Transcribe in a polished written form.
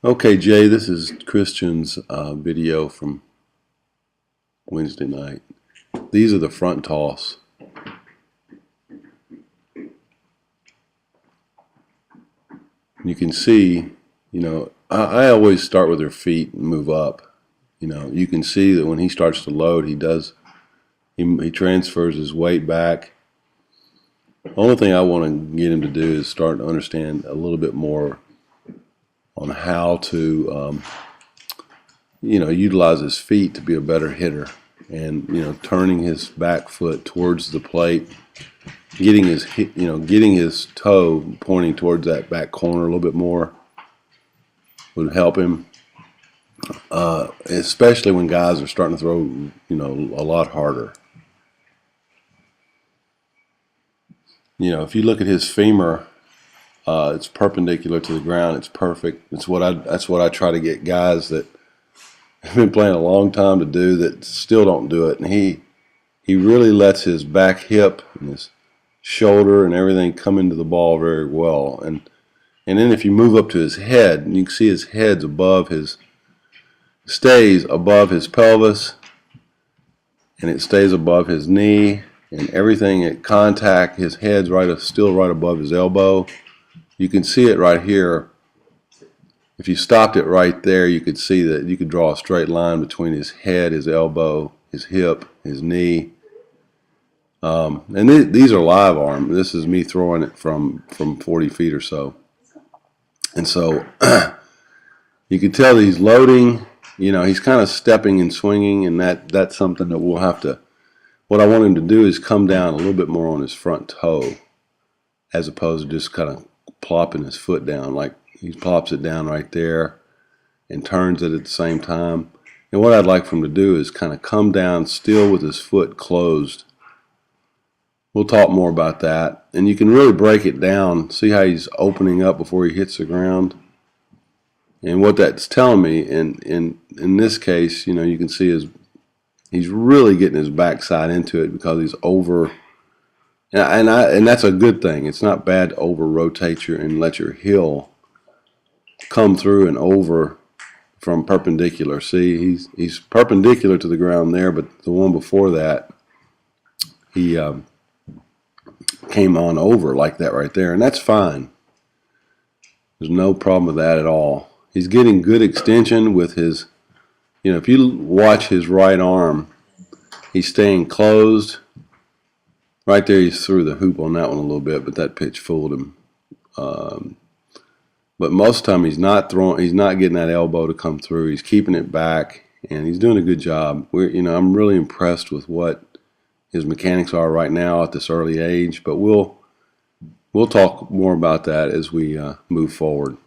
Okay, Jay, this is Christian's video from Wednesday night. These are the front toss. You can see, I always start with her feet and move up. You can see that when he starts to load, he transfers his weight back. The only thing I want to get him to do is start to understand a little bit more on how to utilize his feet to be a better hitter, and turning his back foot towards the plate, getting his toe pointing towards that back corner a little bit more would help him, especially when guys are starting to throw a lot harder. If you look at his femur, it's perpendicular to the ground. It's perfect. That's what I try to get guys that have been playing a long time to do that still don't do it. And he really lets his back hip and his shoulder and everything come into the ball very well. And then if you move up to his head, and you can see his head's stays above his pelvis, and it stays above his knee, and everything at contact, his head's still right above his elbow. You can see it right here. If you stopped it right there, you could see that you could draw a straight line between his head, his elbow, his hip, his knee. And these are live arm. This is me throwing it from 40 feet or so. And so you can tell that he's loading. He's kind of stepping and swinging, and that's something that we'll have to. What I want him to do is come down a little bit more on his front toe, as opposed to just kind of plopping his foot down. Like he plops it down right there and turns it at the same time. And what I'd like for him to do is kind of come down still with his foot closed. We'll talk more about that. And you can really break it down. See how he's opening up before he hits the ground? And what that's telling me, in this case, you can see he's really getting his backside into it because he's over. And that's a good thing. It's not bad to over rotate and let your heel come through and over from perpendicular. See, he's perpendicular to the ground there, but the one before that, he came on over like that right there, and that's fine. There's no problem with that at all. He's getting good extension with his, if you watch his right arm, he's staying closed. Right there, he's through the hoop on that one a little bit, but that pitch fooled him. But most of the time, he's not getting that elbow to come through. He's keeping it back, and he's doing a good job. I'm really impressed with what his mechanics are right now at this early age. But we'll talk more about that as we move forward.